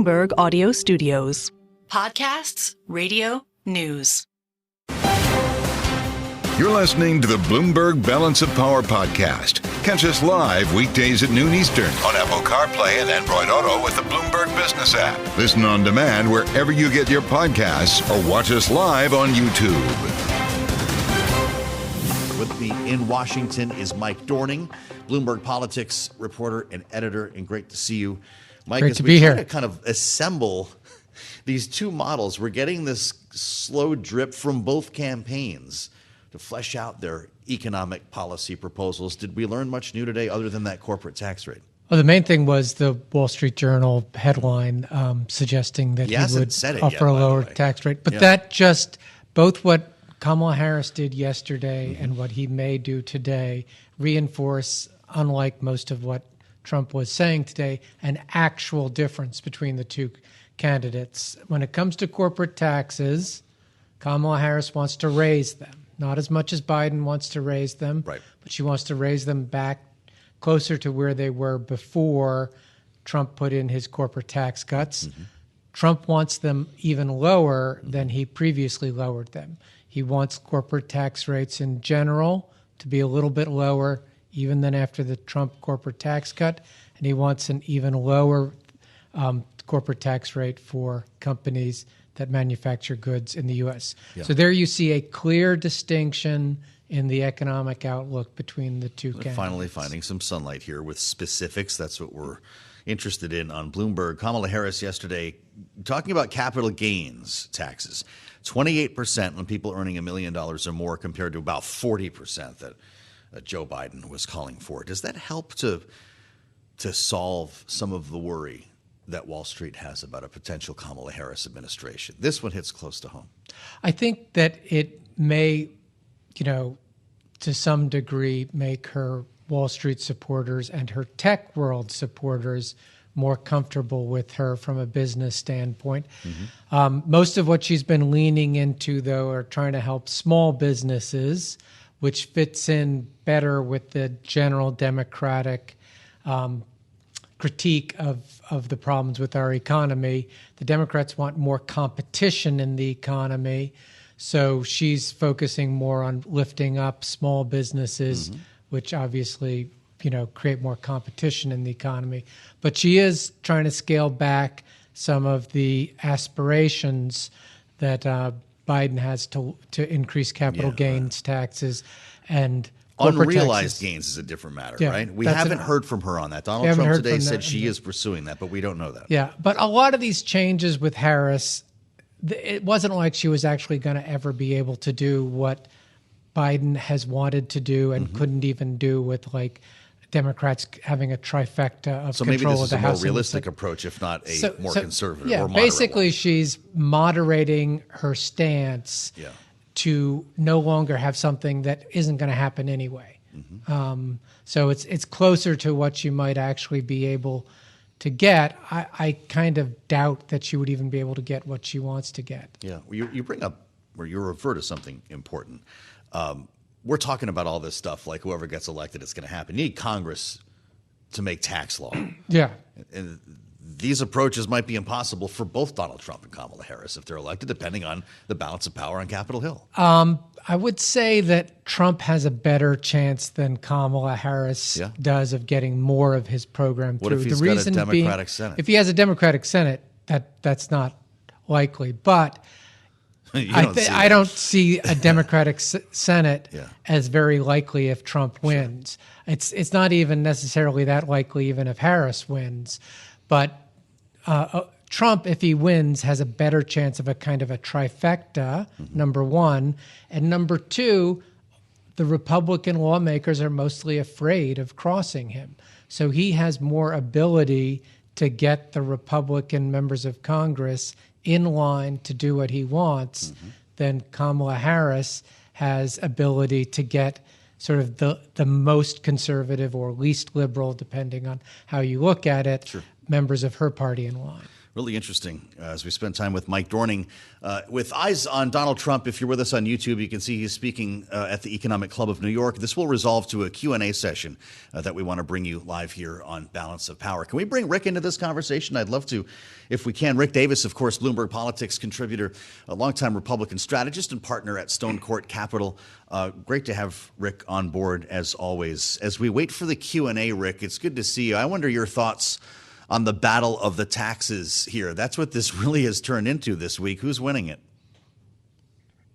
Bloomberg Audio Studios. Podcasts, radio, news. You're listening to the Bloomberg Balance of Power podcast. Catch us live weekdays at noon Eastern on Apple CarPlay and Android Auto with the Bloomberg Business app. Listen on demand wherever you get your podcasts or watch us live on YouTube. With me in Washington is Mike Dorning, Bloomberg Politics reporter and editor, and great to see you. Mike, great as to we be try here. to kind of assemble these two models, we're getting this slow drip from both campaigns to flesh out their economic policy proposals. Did we learn much new today other than that corporate tax rate? Well, the main thing was the Wall Street Journal headline suggesting that he would offer a lower tax rate. But that just, both what Kamala Harris did yesterday and what he may do today reinforce, unlike most of what Trump was saying today, an actual difference between the two candidates. When it comes to corporate taxes, Kamala Harris wants to raise them. Not as much as Biden wants to raise them, right, but she wants to raise them back closer to where they were before Trump put in his corporate tax cuts. Mm-hmm. Trump wants them even lower than he previously lowered them. He wants corporate tax rates in general to be a little bit lower even than after the Trump corporate tax cut, and he wants an even lower corporate tax rate for companies that manufacture goods in the U.S. Yeah. So there you see a clear distinction in the economic outlook between the two candidates. Finally finding some sunlight here with specifics. That's what we're interested in on Bloomberg. Kamala Harris yesterday talking about capital gains taxes. 28% on people earning $1 million or more compared to about 40% that Joe Biden was calling for. Does that help to solve some of the worry that Wall Street has about a potential Kamala Harris administration? This one hits close to home. I think that it may, to some degree make her Wall Street supporters and her tech world supporters more comfortable with her from a business standpoint. Mm-hmm. Most of what she's been leaning into, though, are trying to help small businesses, which fits in better with the general Democratic critique of the problems with our economy. The Democrats want more competition in the economy, so she's focusing more on lifting up small businesses, mm-hmm. which obviously, create more competition in the economy. But she is trying to scale back some of the aspirations that Biden has to increase capital gains taxes and unrealized gains is a different matter, right? We haven't heard from her on that. Donald Trump today said she is pursuing that, but we don't know that. Yeah, but a lot of these changes with Harris, it wasn't like she was actually going to ever be able to do what Biden has wanted to do and mm-hmm. couldn't even do with Democrats having a trifecta of control of the House. So maybe this is a more realistic approach, if not a more conservative or moderate basically one. She's moderating her stance to no longer have something that isn't going to happen anyway. Mm-hmm. So it's closer to what she might actually be able to get. I kind of doubt that she would even be able to get what she wants to get. Yeah, you bring up, or you refer to something important. We're talking about all this stuff like whoever gets elected, it's going to happen. You need Congress to make tax law. Yeah. And these approaches might be impossible for both Donald Trump and Kamala Harris if they're elected, depending on the balance of power on Capitol Hill. I would say that Trump has a better chance than Kamala Harris does of getting more of his program through. What if he's got a Democratic Senate? If he has a Democratic Senate, that's not likely. But I don't see a Democratic Senate as very likely if Trump wins. Sure. It's not even necessarily that likely even if Harris wins. But Trump, if he wins, has a better chance of a kind of a trifecta, mm-hmm. number one. And number two, the Republican lawmakers are mostly afraid of crossing him. So he has more ability to get the Republican members of Congress in line to do what he wants mm-hmm. than Kamala Harris has ability to get sort of the most conservative or least liberal, depending on how you look at it, members of her party in line. Really interesting as we spend time with Mike Dorning. With eyes on Donald Trump, if you're with us on YouTube, you can see he's speaking at the Economic Club of New York. This will resolve to a Q&A session that we want to bring you live here on Balance of Power. Can we bring Rick into this conversation? I'd love to, if we can. Rick Davis, of course, Bloomberg Politics contributor, a longtime Republican strategist and partner at Stone Court Capital. Great to have Rick on board, as always. As we wait for the Q&A, Rick, it's good to see you. I wonder your thoughts on the battle of the taxes here. That's what this really has turned into this week. Who's winning it?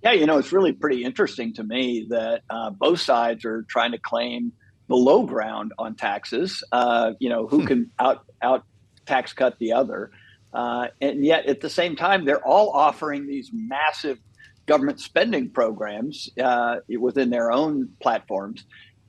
Yeah, it's really pretty interesting to me that both sides are trying to claim the low ground on taxes. Who can out tax cut the other. And yet at the same time, they're all offering these massive government spending programs within their own platforms.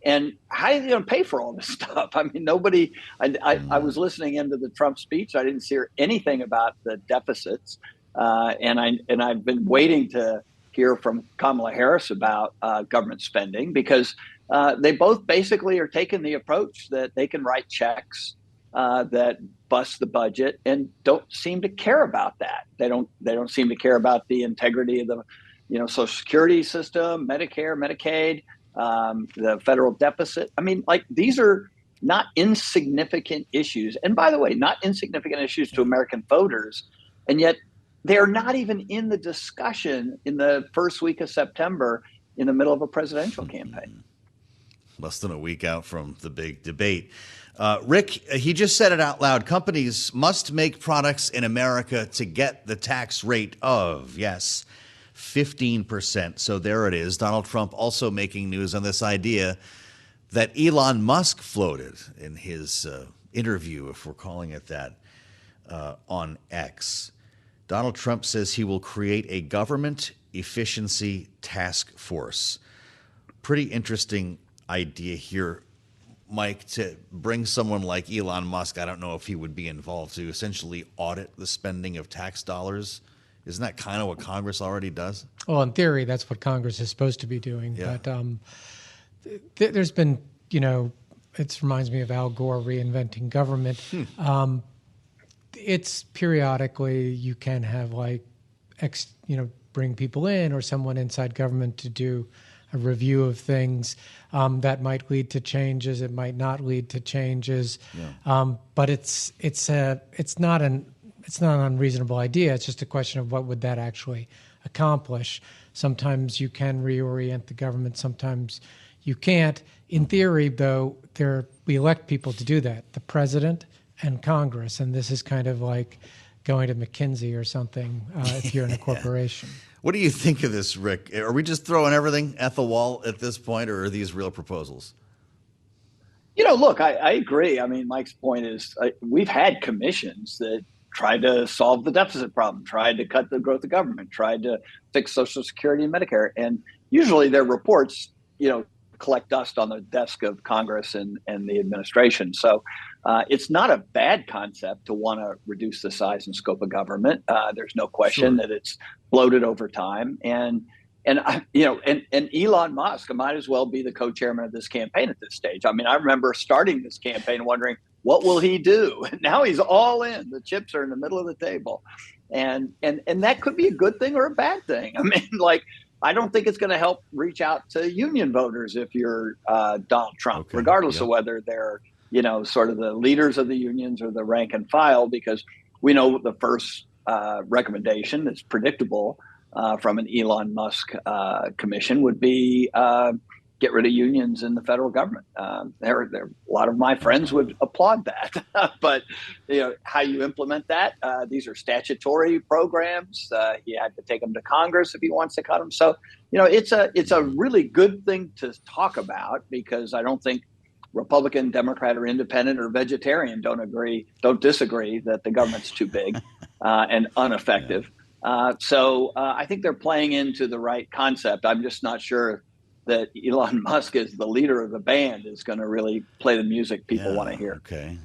And how are they going to pay for all this stuff? I mean, nobody. I was listening into the Trump speech. I didn't hear anything about the deficits, and I've been waiting to hear from Kamala Harris about government spending, because they both basically are taking the approach that they can write checks that bust the budget and don't seem to care about that. They don't seem to care about the integrity of the Social Security system, Medicare, Medicaid. The federal deficit. I mean, these are not insignificant issues. And by the way, not insignificant issues to American voters. And yet they're not even in the discussion in the first week of September in the middle of a presidential campaign. Less than a week out from the big debate. Rick, he just said it out loud. Companies must make products in America to get the tax rate of, yes, 15%. So there it is. Donald Trump also making news on this idea that Elon Musk floated in his interview, if we're calling it that, on X. Donald Trump says he will create a government efficiency task force. Pretty interesting idea here, Mike, to bring someone like Elon Musk. I don't know if he would be involved to essentially audit the spending of tax dollars. Isn't that kind of what Congress already does? Well, in theory, that's what Congress is supposed to be doing. Yeah. But there's been, it reminds me of Al Gore reinventing government. It's periodically you can have bring people in or someone inside government to do a review of things that might lead to changes. It might not lead to changes. Yeah. But it's not an unreasonable idea. It's just a question of what would that actually accomplish. Sometimes you can reorient the government. Sometimes you can't. In theory, though, we elect people to do that, the president and Congress. And this is kind of like going to McKinsey or something if you're in a corporation. What do you think of this, Rick? Are we just throwing everything at the wall at this point, or are these real proposals? Look, I agree. I mean, Mike's point is we've had commissions that tried to solve the deficit problem, tried to cut the growth of government, tried to fix Social Security and Medicare. And usually their reports, collect dust on the desk of Congress and the administration. So it's not a bad concept to want to reduce the size and scope of government. There's no question that it's bloated over time. And Elon Musk might as well be the co-chairman of this campaign at this stage. I mean, I remember starting this campaign wondering, what will he do? Now he's all in. The chips are in the middle of the table. And that could be a good thing or a bad thing. I mean, I don't think it's going to help reach out to union voters if you're Donald Trump, regardless of whether they're, sort of the leaders of the unions or the rank and file, because we know the first recommendation that's predictable from an Elon Musk commission would be get rid of unions in the federal government. There, a lot of my friends would applaud that, but how you implement that? These are statutory programs. You have to take them to Congress if he wants to cut them. So, it's a really good thing to talk about, because I don't think Republican, Democrat, or Independent or Vegetarian don't disagree that the government's too big and ineffective. So I think they're playing into the right concept. I'm just not sure that Elon Musk, as the leader of the band, is going to really play the music people want to hear. Okay.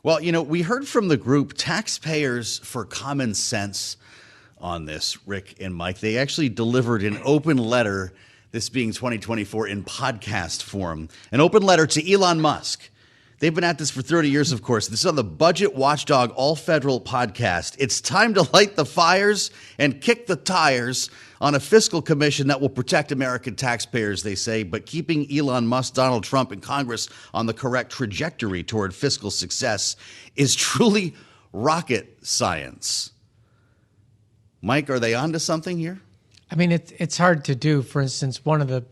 Well, we heard from the group Taxpayers for Common Sense on this, Rick and Mike. They actually delivered an open letter, this being 2024, in podcast form, an open letter to Elon Musk. They've been at this for 30 years, of course. This is on the Budget Watchdog All Federal podcast. It's time to light the fires and kick the tires on a fiscal commission that will protect American taxpayers, they say, but keeping Elon Musk, Donald Trump, and Congress on the correct trajectory toward fiscal success is truly rocket science. Mike, are they onto something here? I mean, it's hard to do. For instance, one of the,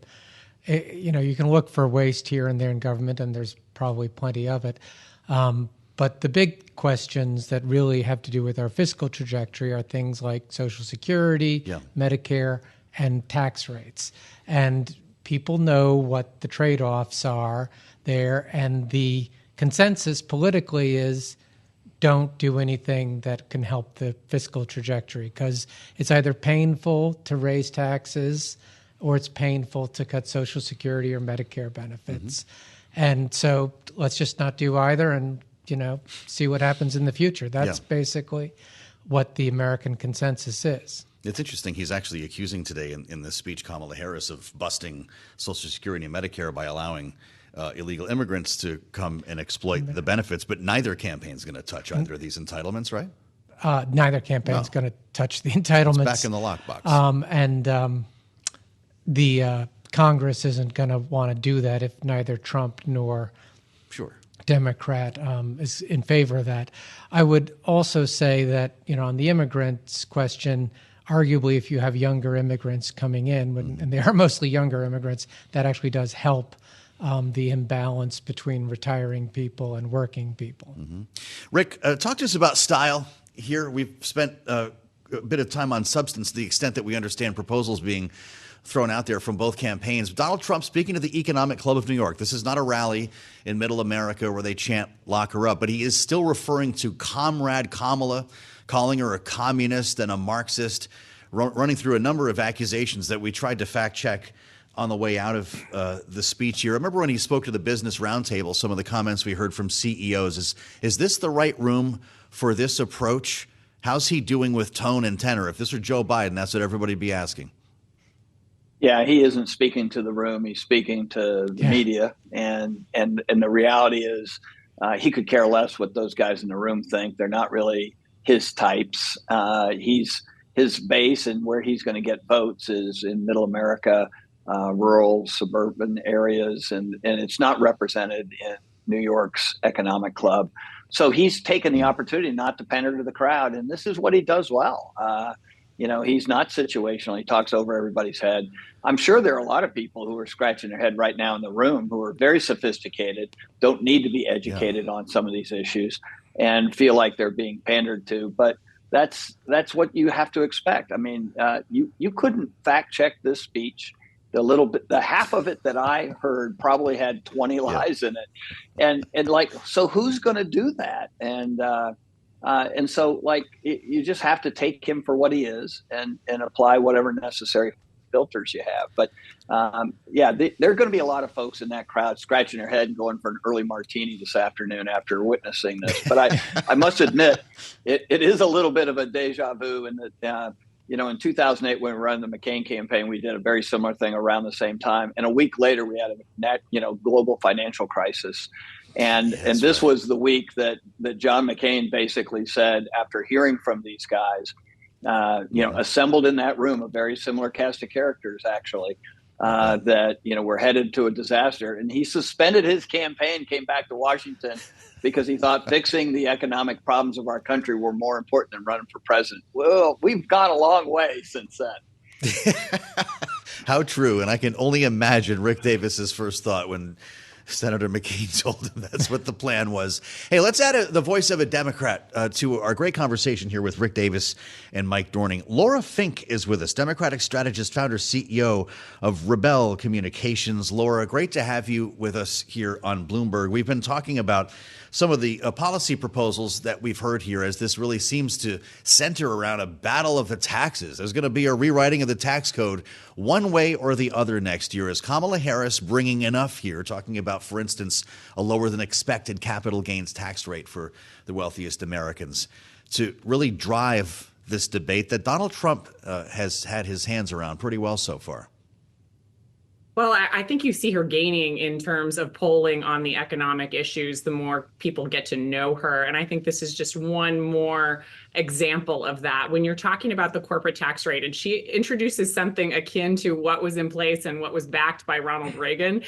you can look for waste here and there in government, and there's probably plenty of it. But the big questions that really have to do with our fiscal trajectory are things like Social Security, Medicare, and tax rates. And people know what the trade-offs are there, and the consensus politically is don't do anything that can help the fiscal trajectory, because it's either painful to raise taxes or it's painful to cut Social Security or Medicare benefits. Mm-hmm. And so let's just not do either and, see what happens in the future. That's basically what the American consensus is. It's interesting. He's actually accusing today in this speech Kamala Harris of busting Social Security and Medicare by allowing illegal immigrants to come and exploit the benefits, but neither campaign's going to touch either of these entitlements, right? Neither campaign's going to touch the entitlements. It's back in the lockbox. The Congress isn't going to want to do that if neither Trump nor Democrat is in favor of that. I would also say that, on the immigrants question, arguably if you have younger immigrants coming in, and they are mostly younger immigrants, that actually does help the imbalance between retiring people and working people. Mm-hmm. Rick, talk to us about style here. We've spent a bit of time on substance to the extent that we understand proposals being thrown out there from both campaigns. Donald Trump speaking to the Economic Club of New York. This is not a rally in middle America where they chant lock her up, but he is still referring to Comrade Kamala, calling her a communist and a Marxist, running through a number of accusations that we tried to fact check on the way out of the speech here. I remember when he spoke to the Business Roundtable, some of the comments we heard from CEOs. Is this the right room for this approach? How's he doing with tone and tenor? If this were Joe Biden, that's what everybody would be asking. Yeah, he isn't speaking to the room. He's speaking to the media. And the reality is he could care less what those guys in the room think. They're not really his types. His base and where he's going to get votes is in middle America, rural, suburban areas, and it's not represented in New York's economic club. So he's taken the opportunity not to pander to the crowd, and this is what he does well. He's not situational. He talks over everybody's head. I'm sure there are a lot of people who are scratching their head right now in the room who are very sophisticated, don't need to be educated on some of these issues, and feel like they're being pandered to. But that's what you have to expect. I mean, you couldn't fact check this speech. The half of it that I heard probably had 20 lies in it. And so who's going to do that? And so you just have to take him for what he is and apply whatever necessary filters you have. But there are going to be a lot of folks in that crowd scratching their head and going for an early martini this afternoon after witnessing this. But I must admit, it is a little bit of a deja vu in that, in 2008, when we ran the McCain campaign, we did a very similar thing around the same time. And a week later, we had a global financial crisis. And this was the week that John McCain basically said, after hearing from these guys, assembled in that room, a very similar cast of characters, actually, that, we're headed to a disaster. And he suspended his campaign, came back to Washington because he thought fixing the economic problems of our country were more important than running for president. Well, we've gone a long way since then. How true. And I can only imagine Rick Davis's first thought when Senator McKee told him that's what the plan was. Hey, let's add the voice of a Democrat to our great conversation here with Rick Davis and Mike Dorning. Laura Fink is with us, Democratic strategist, founder, CEO of Rebelle Communications. Laura, great to have you with us here on Bloomberg. We've been talking about some of the policy proposals that we've heard here, as this really seems to center around a battle of the taxes. There's going to be a rewriting of the tax code one way or the other next year. Is Kamala Harris bringing enough here, talking about, for instance, a lower than expected capital gains tax rate for the wealthiest Americans, to really drive this debate that Donald Trump has had his hands around pretty well so far? Well, I think you see her gaining in terms of polling on the economic issues the more people get to know her. And I think this is just one more example of that. When you're talking about the corporate tax rate, and she introduces something akin to what was in place and what was backed by Ronald Reagan,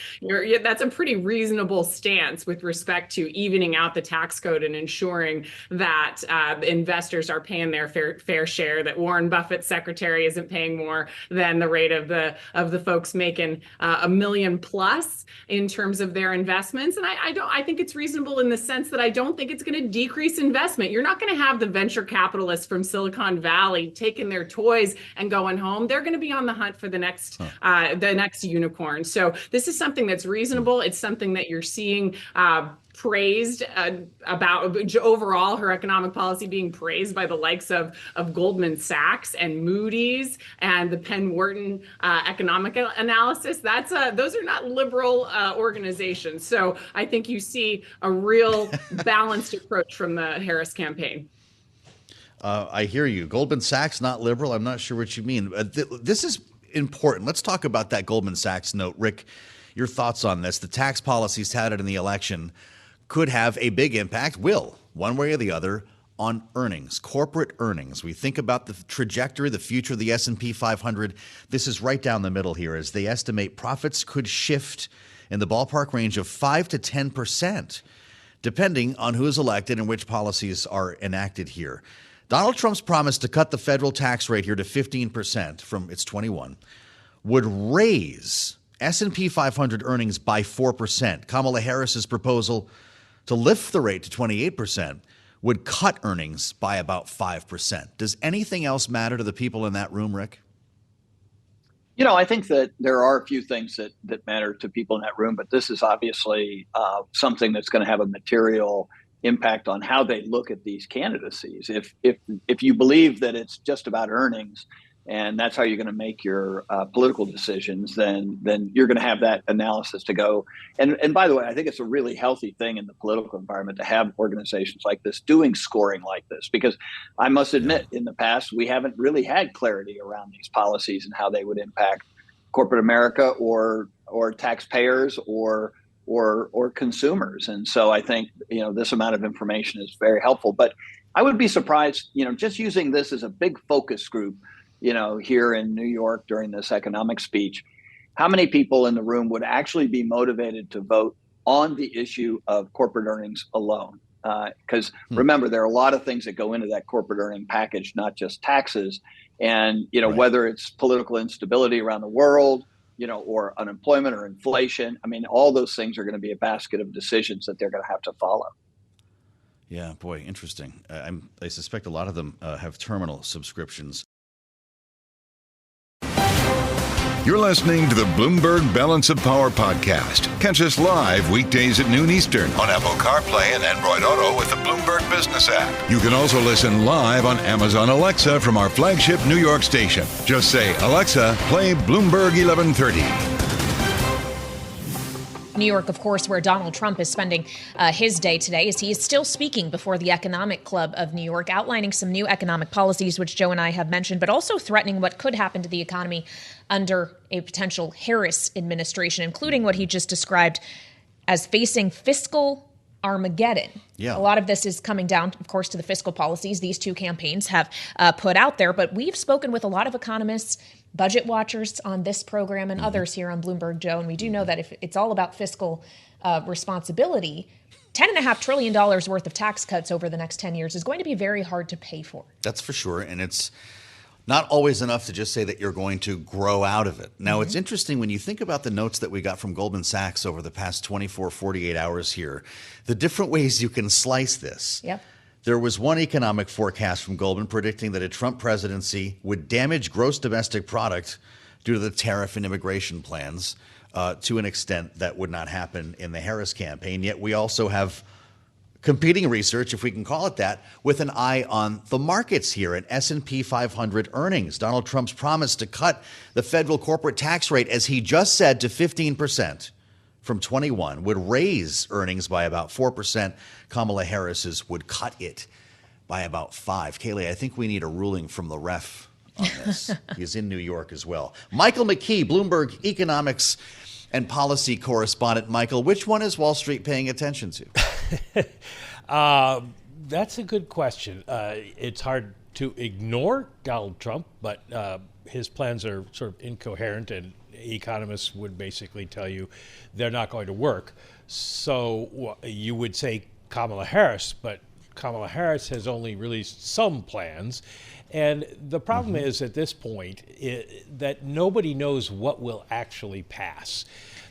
that's a pretty reasonable stance with respect to evening out the tax code and ensuring that investors are paying their fair share, that Warren Buffett's secretary isn't paying more than the rate of the folks making $1 million plus in terms of their investments. And I think it's reasonable in the sense that I don't think it's going to decrease investment. You're not going to have the venture capitalists from Silicon Valley taking their toys and going home. They're going to be on the hunt for the next unicorn. So this is something that's reasonable. It's something that you're seeing praised about overall her economic policy being praised by the likes of Goldman Sachs and Moody's and the Penn Wharton economic analysis. Those are not liberal organizations. So I think you see a real balanced approach from the Harris campaign. I hear you. Goldman Sachs, not liberal. I'm not sure what you mean. This is important. Let's talk about that Goldman Sachs note. Rick, your thoughts on this. The tax policies touted in the election could have a big impact, will, one way or the other, on earnings, corporate earnings. We think about the trajectory, the future of the S&P 500. This is right down the middle here as they estimate profits could shift in the ballpark range of 5 to 10%, depending on who is elected and which policies are enacted here. Donald Trump's promise to cut the federal tax rate here to 15% from its 21 would raise S&P 500 earnings by 4%. Kamala Harris's proposal to lift the rate to 28% would cut earnings by about 5%. Does anything else matter to the people in that room, Rick? I think that there are a few things that matter to people in that room, but this is obviously something that's going to have a material impact on how they look at these candidacies. If you believe that it's just about earnings and that's how you're going to make your political decisions, then you're going to have that analysis to go. And by the way, I think it's a really healthy thing in the political environment to have organizations like this doing scoring like this, because I must admit, in the past, we haven't really had clarity around these policies and how they would impact corporate America or taxpayers or consumers. And so I think, this amount of information is very helpful. But I would be surprised, just using this as a big focus group, here in New York during this economic speech, how many people in the room would actually be motivated to vote on the issue of corporate earnings alone? Because remember, there are a lot of things that go into that corporate earning package, not just taxes. And, right. Whether it's political instability around the world, or unemployment or inflation, all those things are going to be a basket of decisions that they're going to have to follow. Yeah, boy, interesting. I suspect a lot of them have terminal subscriptions. You're listening to the Bloomberg Balance of Power podcast. Catch us live weekdays at noon Eastern on Apple CarPlay and Android Auto with the Bloomberg Business app. You can also listen live on Amazon Alexa from our flagship New York station. Just say, Alexa, play Bloomberg 1130. New York, of course, where Donald Trump is spending his day today, as he is still speaking before the Economic Club of New York, outlining some new economic policies, which Joe and I have mentioned, but also threatening what could happen to the economy under a potential Harris administration, including what he just described as facing fiscal Armageddon. Yeah. A lot of this is coming down, of course, to the fiscal policies these two campaigns have put out there. But we've spoken with a lot of economists, budget watchers on this program and others here on Bloomberg, Joe. And we do know that if it's all about fiscal responsibility, $10.5 trillion worth of tax cuts over the next 10 years is going to be very hard to pay for. That's for sure. And it's not always enough to just say that you're going to grow out of it. Now, it's interesting when you think about the notes that we got from Goldman Sachs over the past 24, 48 hours here, the different ways you can slice this. Yep. There was one economic forecast from Goldman predicting that a Trump presidency would damage gross domestic product due to the tariff and immigration plans to an extent that would not happen in the Harris campaign. Yet we also have competing research, if we can call it that, with an eye on the markets here at S&P 500 earnings. Donald Trump's promise to cut the federal corporate tax rate, as he just said, to 15% from 21 would raise earnings by about 4%. Kamala Harris's would cut it by about 5%. Kailey, I think we need a ruling from the ref on this. He's in New York as well. Michael McKee, Bloomberg economics and policy correspondent. Michael, which one is Wall Street paying attention to? That's a good question. It's hard to ignore Donald Trump, but his plans are sort of incoherent, and economists would basically tell you they're not going to work. So you would say Kamala Harris, but Kamala Harris has only released some plans. And the problem is at this point that nobody knows what will actually pass.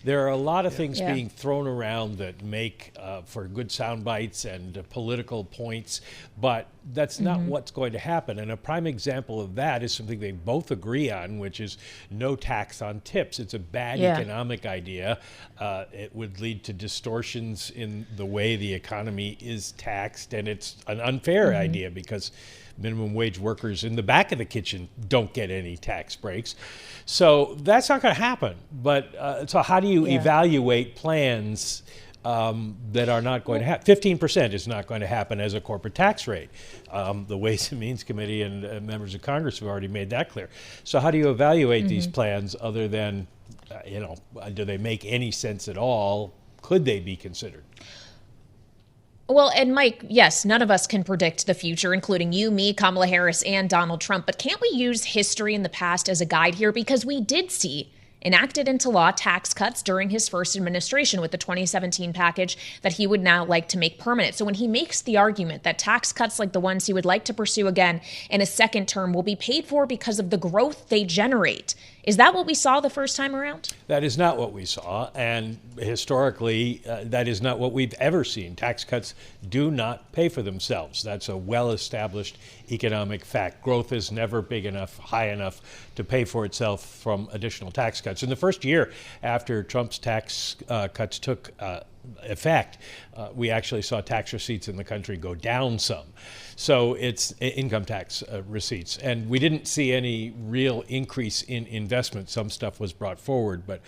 There are a lot of things being thrown around that make for good sound bites and political points, but that's not what's going to happen. And a prime example of that is something they both agree on, which is no tax on tips. It's a bad economic idea. It would lead to distortions in the way the economy is taxed, and it's an unfair idea because minimum wage workers in the back of the kitchen don't get any tax breaks. So that's not going to happen. But so how do you evaluate plans that are not going to happen? 15% is not going to happen as a corporate tax rate. The Ways and Means Committee and members of Congress have already made that clear. So how do you evaluate these plans other than, do they make any sense at all? Could they be considered? Well, and Mike, yes, none of us can predict the future, including you, me, Kamala Harris, and Donald Trump. But can't we use history in the past as a guide here? Because we did see enacted into law tax cuts during his first administration with the 2017 package that he would now like to make permanent. So when he makes the argument that tax cuts like the ones he would like to pursue again in a second term will be paid for because of the growth they generate, is that what we saw the first time around? That is not what we saw. And historically, that is not what we've ever seen. Tax cuts do not pay for themselves. That's a well-established economic fact. Growth is never big enough, high enough to pay for itself from additional tax cuts. In the first year after Trump's tax cuts took effect, we actually saw tax receipts in the country go down some. So it's income tax receipts. And we didn't see any real increase in investment. Some stuff was brought forward, but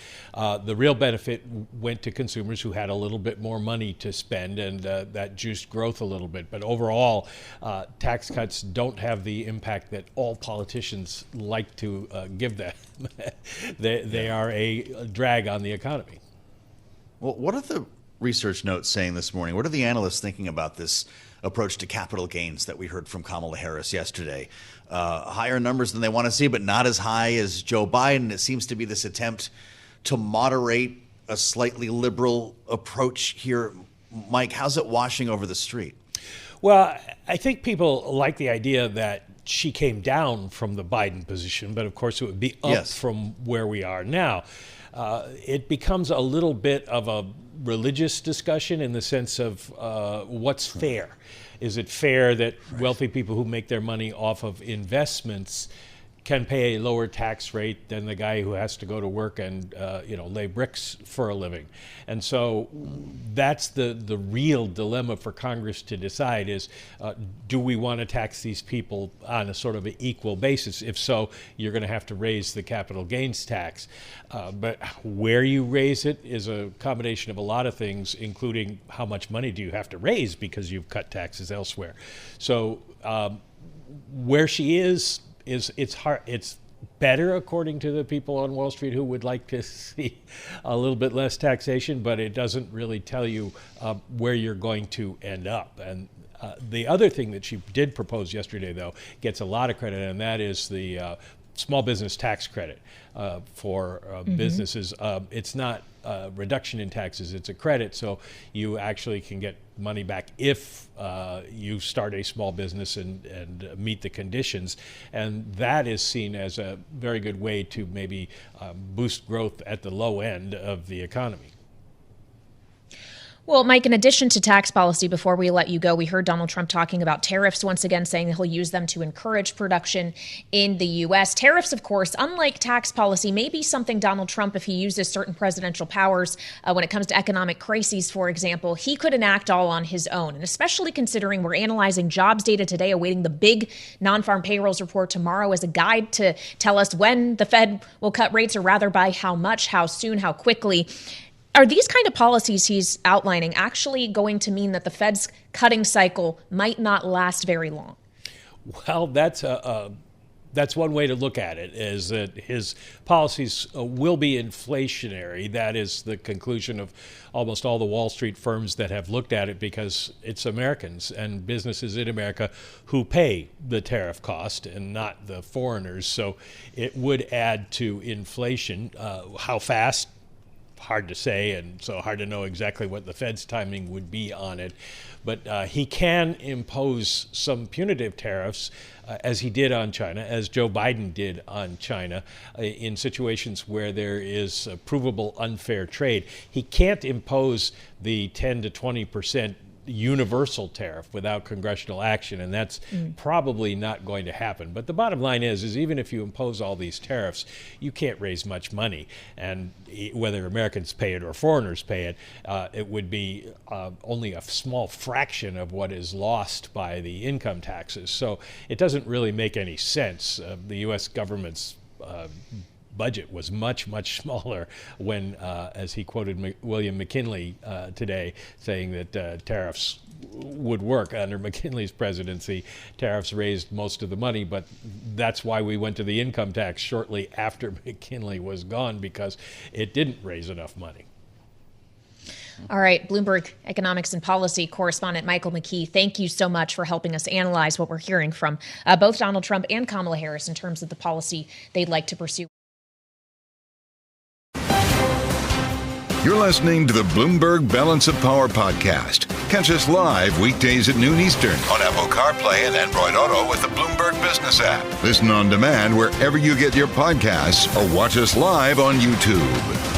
the real benefit went to consumers who had a little bit more money to spend, and that juiced growth a little bit. But overall, tax cuts don't have the impact that all politicians like to give them. They are a drag on the economy. Well, what are the research notes saying this morning? What are the analysts thinking about this approach to capital gains that we heard from Kamala Harris yesterday? Higher numbers than they want to see, but not as high as Joe Biden. It seems to be this attempt to moderate a slightly liberal approach here. Mike, how's it washing over the street? Well, I think people like the idea that she came down from the Biden position, but of course it would be up from where we are now. It becomes a little bit of a religious discussion in the sense of what's fair. Is it fair that wealthy people who make their money off of investments can pay a lower tax rate than the guy who has to go to work and lay bricks for a living? And so that's the real dilemma for Congress to decide is, do we want to tax these people on a sort of an equal basis? If so, you're going to have to raise the capital gains tax. But where you raise it is a combination of a lot of things, including how much money do you have to raise because you've cut taxes elsewhere. So where she is it's hard. It's better, according to the people on Wall Street who would like to see a little bit less taxation, but it doesn't really tell you where you're going to end up. And the other thing that she did propose yesterday, though, gets a lot of credit, and that is the small business tax credit for businesses. It's not a reduction in taxes, it's a credit, so you actually can get money back if you start a small business and meet the conditions. And that is seen as a very good way to maybe boost growth at the low end of the economy. Well, Mike, in addition to tax policy, before we let you go, we heard Donald Trump talking about tariffs once again, saying that he'll use them to encourage production in the U.S. Tariffs, of course, unlike tax policy, may be something Donald Trump, if he uses certain presidential powers when it comes to economic crises, for example, he could enact all on his own. And especially considering we're analyzing jobs data today, awaiting the big non-farm payrolls report tomorrow as a guide to tell us when the Fed will cut rates, or rather by how much, how soon, how quickly. Are these kind of policies he's outlining actually going to mean that the Fed's cutting cycle might not last very long? Well, that's a That's one way to look at it, is that his policies will be inflationary. That is the conclusion of almost all the Wall Street firms that have looked at it, because it's Americans and businesses in America who pay the tariff cost and not the foreigners. So it would add to inflation. How fast? Hard to say, and so hard to know exactly what the Fed's timing would be on it. But he can impose some punitive tariffs, as he did on China, as Joe Biden did on China, in situations where there is provable unfair trade. He can't impose the 10 to 20% universal tariff without congressional action, and that's probably not going to happen. But the bottom line is even if you impose all these tariffs, you can't raise much money, and whether Americans pay it or foreigners pay it, it would be only a small fraction of what is lost by the income taxes. So it doesn't really make any sense. The U.S. government's budget was much, much smaller when, as he quoted William McKinley today, saying that tariffs would work. Under McKinley's presidency, tariffs raised most of the money, but that's why we went to the income tax shortly after McKinley was gone, because it didn't raise enough money. All right, Bloomberg economics and policy correspondent Michael McKee, thank you so much for helping us analyze what we're hearing from both Donald Trump and Kamala Harris in terms of the policy they'd like to pursue. You're listening to the Bloomberg Balance of Power podcast. Catch us live weekdays at noon Eastern on Apple CarPlay and Android Auto with the Bloomberg Business app. Listen on demand wherever you get your podcasts, or watch us live on YouTube.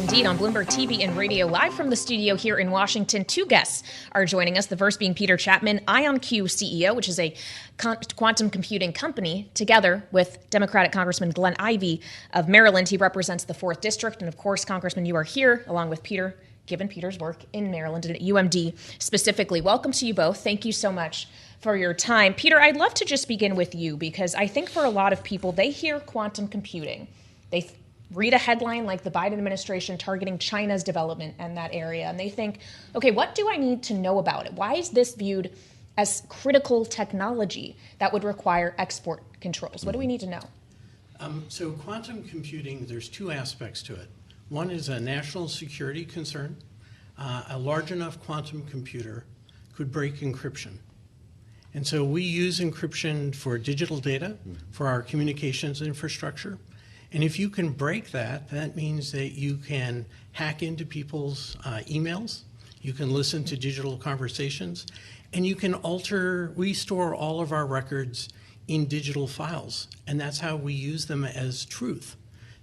Indeed, on Bloomberg TV and radio, live from the studio here in Washington. Two guests are joining us. The first being Peter Chapman, IonQ CEO, which is a quantum computing company, together with Democratic Congressman Glenn Ivey of Maryland. He represents the 4th District. And of course, Congressman, you are here along with Peter, given Peter's work in Maryland and at UMD specifically. Welcome to you both. Thank you so much for your time. Peter, I'd love to just begin with you, because I think for a lot of people, they hear quantum computing. They read a headline like the Biden administration targeting China's development in that area, and they think, okay, what do I need to know about it? Why is this viewed as critical technology that would require export controls? What do we need to know? So quantum computing, there's two aspects to it. One is a national security concern. A large enough quantum computer could break encryption. And so we use encryption for digital data, for our communications infrastructure. And if you can break that, that means that you can hack into people's emails, you can listen to digital conversations, and you can we store all of our records in digital files, and that's how we use them as truth.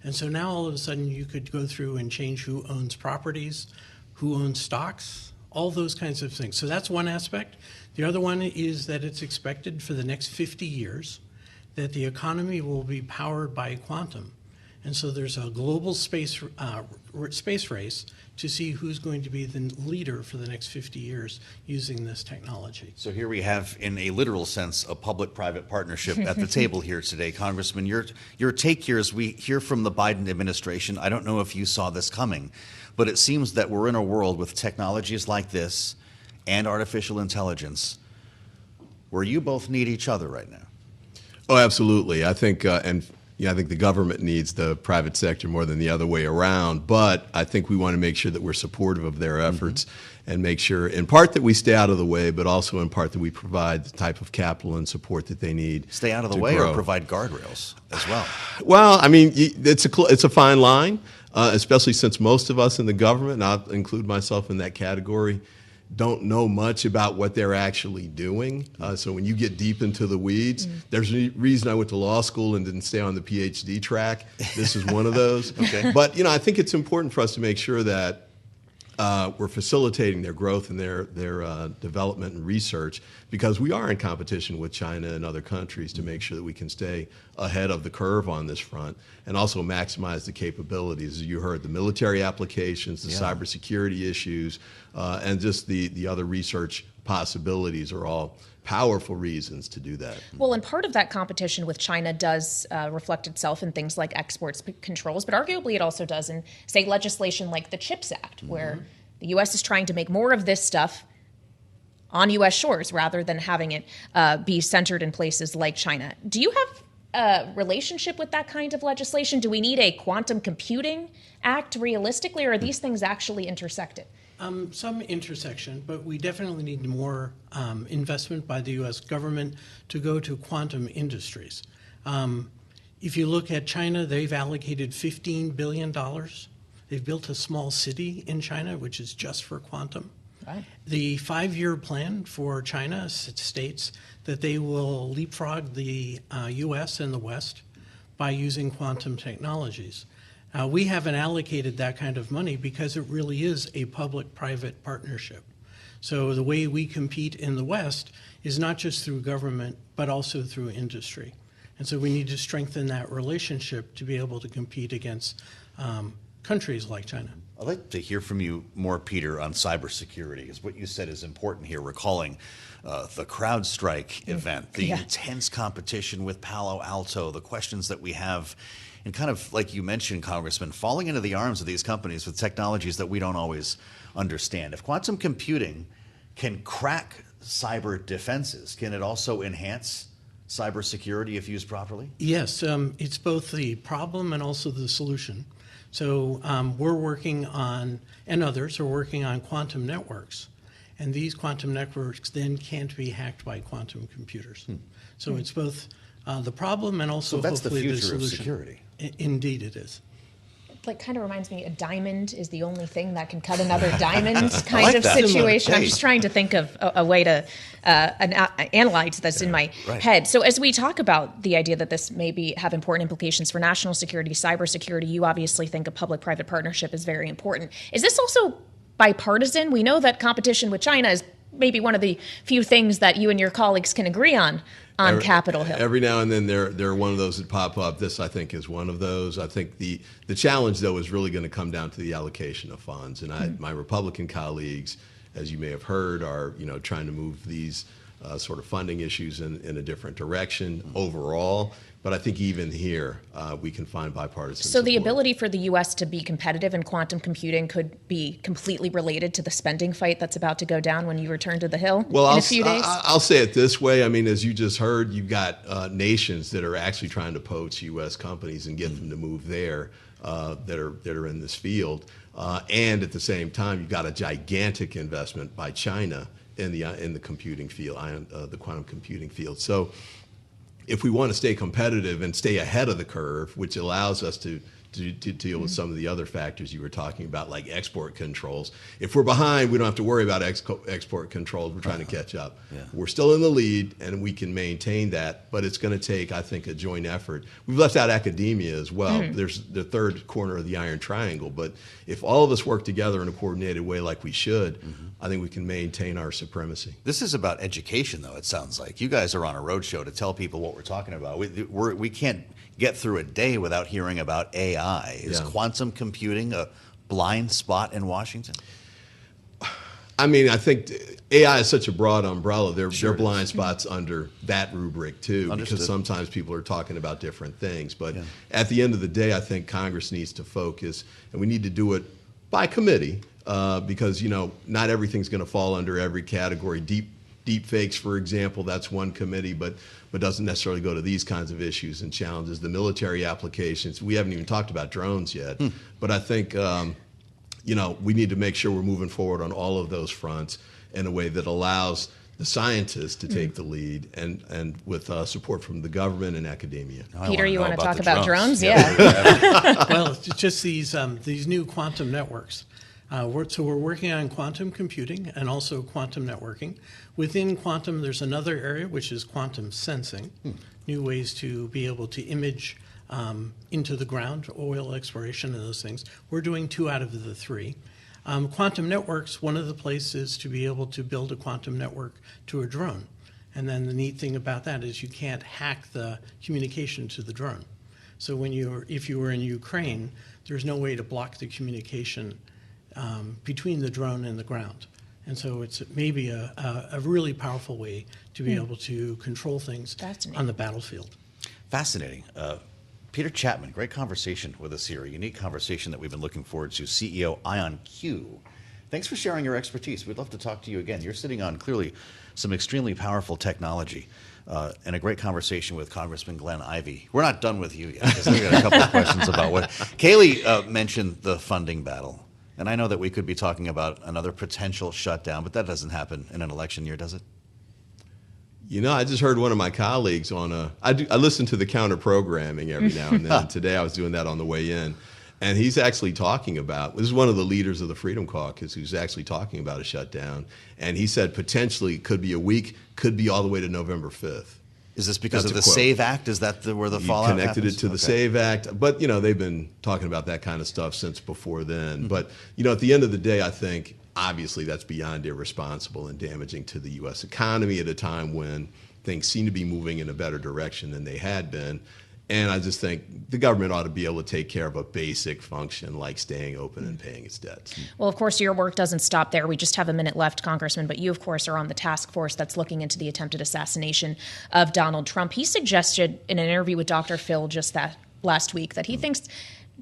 And so now all of a sudden you could go through and change who owns properties, who owns stocks, all those kinds of things. So that's one aspect. The other one is that it's expected for the next 50 years that the economy will be powered by quantum. And so there's a global space race to see who's going to be the leader for the next 50 years using this technology. So here we have, in a literal sense, a public-private partnership at the table here today. Congressman, your take here is we hear from the Biden administration. I don't know if you saw this coming, but it seems that we're in a world with technologies like this and artificial intelligence where you both need each other right now. Oh, absolutely. I think, I think the government needs the private sector more than the other way around. But I think we want to make sure that we're supportive of their efforts and make sure, in part, that we stay out of the way, but also in part that we provide the type of capital and support that they need. Stay out of the way grow. Or provide guardrails as well? Well, I mean, it's a fine line, especially since most of us in the government, and I'll include myself in that category, don't know much about what they're actually doing. So when you get deep into the weeds, there's a reason I went to law school and didn't stay on the PhD track. This is one of those. Okay. But, I think it's important for us to make sure that we're facilitating their growth and their development and research, because we are in competition with China and other countries to make sure that we can stay ahead of the curve on this front and also maximize the capabilities. As you heard, the military applications, the cybersecurity issues, and just the other research possibilities are all powerful reasons to do that. Well, and part of that competition with China does reflect itself in things like exports controls, but arguably it also does in, say, legislation like the CHIPS Act, where the U.S. is trying to make more of this stuff on U.S. shores rather than having it be centered in places like China. Do you have a relationship with that kind of legislation? Do we need a quantum computing act realistically, or are these things actually intersected? Some intersection, but we definitely need more investment by the U.S. government to go to quantum industries. If you look at China, they've allocated $15 billion. They've built a small city in China, which is just for quantum. Right. The 5-year plan for China states that they will leapfrog the U.S. and the West by using quantum technologies. We haven't allocated that kind of money because it really is a public-private partnership. So the way we compete in the West is not just through government, but also through industry. And so we need to strengthen that relationship to be able to compete against countries like China. I'd like to hear from you more, Peter, on cybersecurity, because what you said is important here, recalling the CrowdStrike event, the intense competition with Palo Alto, the questions that we have, and kind of, like you mentioned, Congressman, falling into the arms of these companies with technologies that we don't always understand. If quantum computing can crack cyber defenses, can it also enhance cybersecurity if used properly? Yes, it's both the problem and also the solution. So we're working on, and others are working on quantum networks. And these quantum networks then can't be hacked by quantum computers. So it's both the problem and also that's hopefully the future solution. of security. Indeed it is. Like, kind of reminds me, a diamond is the only thing that can cut another diamond kind of situation. I'm just trying to think of a way to analyze this in my head. So as we talk about the idea that this may have important implications for national security, cybersecurity, you obviously think a public-private partnership is very important. Is this also bipartisan? We know that competition with China is maybe one of the few things that you and your colleagues can agree on Capitol Hill. Every now and then there are one of those that pop up. This, I think, is one of those. I think the challenge, though, is really going to come down to the allocation of funds. And my Republican colleagues, as you may have heard, are trying to move these sort of funding issues in a different direction overall. But I think even here, we can find bipartisan support. So the ability for the U.S. to be competitive in quantum computing could be completely related to the spending fight that's about to go down when you return to the Hill in a few days? I'll say it this way. I mean, as you just heard, you've got nations that are actually trying to poach U.S. companies and get them to move there that are in this field. And at the same time, you've got a gigantic investment by China in the computing field, the quantum computing field. So if we want to stay competitive and stay ahead of the curve, which allows us to deal with some of the other factors you were talking about, like export controls. If we're behind, we don't have to worry about export controls. We're trying to catch up. Yeah. We're still in the lead, and we can maintain that, but it's going to take, I think, a joint effort. We've left out academia as well. There's the third corner of the iron triangle, but if all of us work together in a coordinated way like we should, I think we can maintain our supremacy. This is about education, though, it sounds like. You guys are on a roadshow to tell people what we're talking about. We can't get through a day without hearing about AI. Is quantum computing a blind spot in Washington? I mean, I think AI is such a broad umbrella. There are blind spots under that rubric, too, because sometimes people are talking about different things. But at the end of the day, I think Congress needs to focus, and we need to do it by committee, because, not everything's going to fall under every category. Deep fakes, for example, that's one committee, but doesn't necessarily go to these kinds of issues and challenges. The military applications, we haven't even talked about drones yet, but I think we need to make sure we're moving forward on all of those fronts in a way that allows the scientists to take the lead and with support from the government and academia. Peter, you want to talk about drones? Well, it's just these new quantum networks. So we're working on quantum computing and also quantum networking. Within quantum, there's another area, which is quantum sensing, new ways to be able to image into the ground, oil exploration and those things. We're doing 2 out of the 3. Quantum networks, one of the places to be able to build a quantum network to a drone. And then the neat thing about that is you can't hack the communication to the drone. So if you were in Ukraine, there's no way to block the communication between the drone and the ground. And so it's maybe a really powerful way to be able to control things on the battlefield. Fascinating. Peter Chapman, great conversation with us here, a unique conversation that we've been looking forward to. CEO IonQ Thanks for sharing your expertise. We'd love to talk to you again. You're sitting on clearly some extremely powerful technology and a great conversation with Congressman Glenn Ivey. We're not done with you yet because we've got a couple of questions about what Kailey mentioned the funding battle. And I know that we could be talking about another potential shutdown, but that doesn't happen in an election year, does it? You know, I just heard one of my colleagues I listen to the counter programming every now and then. Today I was doing that on the way in. And he's actually talking about, this is one of the leaders of the Freedom Caucus who's actually talking about a shutdown. And he said potentially it could be a week, could be all the way to November 5th. Is this because of the SAVE Act? Is that where the fallout happens? Connected it to the SAVE Act. But, you know, they've been talking about that kind of stuff since before then. Mm-hmm. But, you know, at the end of the day, I think obviously that's beyond irresponsible and damaging to the U.S. economy at a time when things seem to be moving in a better direction than they had been. And I just think the government ought to be able to take care of a basic function like staying open and paying its debts. Well, of course, your work doesn't stop there. We just have a minute left, Congressman, but you, of course, are on the task force that's looking into the attempted assassination of Donald Trump. He suggested in an interview with Dr. Phil just that last week that he thinks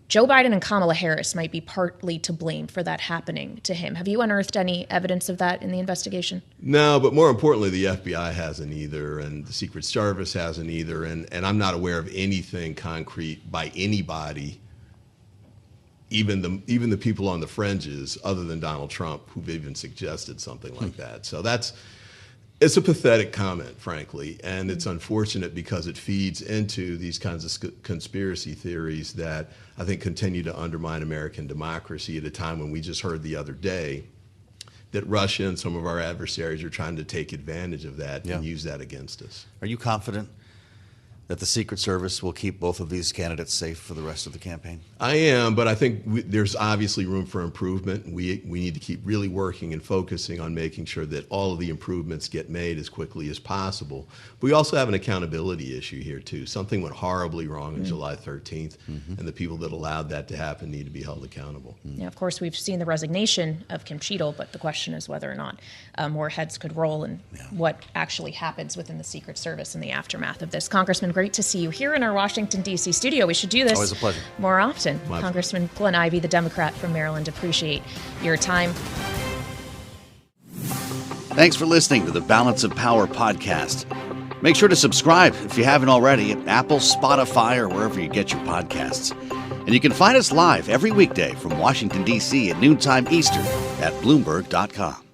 Joe Biden and Kamala Harris might be partly to blame for that happening to him. Have you unearthed any evidence of that in the investigation? No, but more importantly, the FBI hasn't either, and the Secret Service hasn't either, and I'm not aware of anything concrete by anybody, even the people on the fringes, other than Donald Trump, who've even suggested something like that. So it's a pathetic comment, frankly, and it's unfortunate because it feeds into these kinds of conspiracy theories that I think continue to undermine American democracy at a time when we just heard the other day that Russia and some of our adversaries are trying to take advantage of that and use that against us. Are you confident that the Secret Service will keep both of these candidates safe for the rest of the campaign? I am, but I think there's obviously room for improvement. We need to keep really working and focusing on making sure that all of the improvements get made as quickly as possible. But we also have an accountability issue here, too. Something went horribly wrong on July 13th, and the people that allowed that to happen need to be held accountable. Yeah, of course, we've seen the resignation of Kim Cheadle, but the question is whether or not more heads could roll and what actually happens within the Secret Service in the aftermath of this. Congressman, great to see you here in our Washington, D.C. studio. We should do this always a pleasure. More often. Congressman Glenn Ivey, the Democrat from Maryland, appreciate your time. Thanks for listening to the Balance of Power podcast. Make sure to subscribe if you haven't already at Apple, Spotify, or wherever you get your podcasts. And you can find us live every weekday from Washington, D.C. at noontime Eastern at Bloomberg.com.